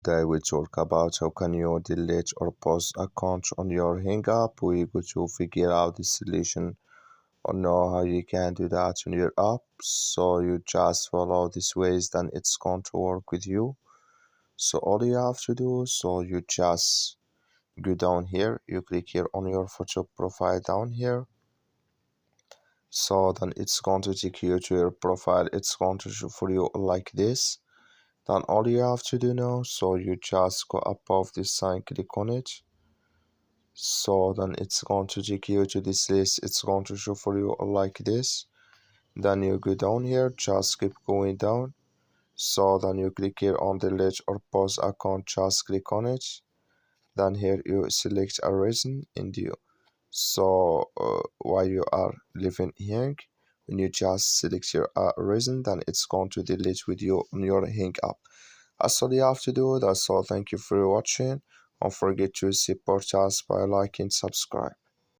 Today we talk about how can you delete or pause account on your Hinge app. We go to figure out the solution or know how you can do that on your app. So you just follow these ways, then it's going to work with you. So all you have to do, so you just go down here, you click here on your photo profile down here. So then it's going to take you to your profile. It's going to show for you like this. Then all you have to do now, so you just go above this sign, click on it. So then it's going to take you to this list. It's going to show for you like this. Then you go down here, just keep going down. So then you click here on delete or pause account, just click on it. Then here you select a reason and you. So while you are living here, when you just select your reason, then it's going to delete with you on your Hinge app. That's all you have to do. That's all. Thank you for watching. Don't forget to support us by liking, subscribe.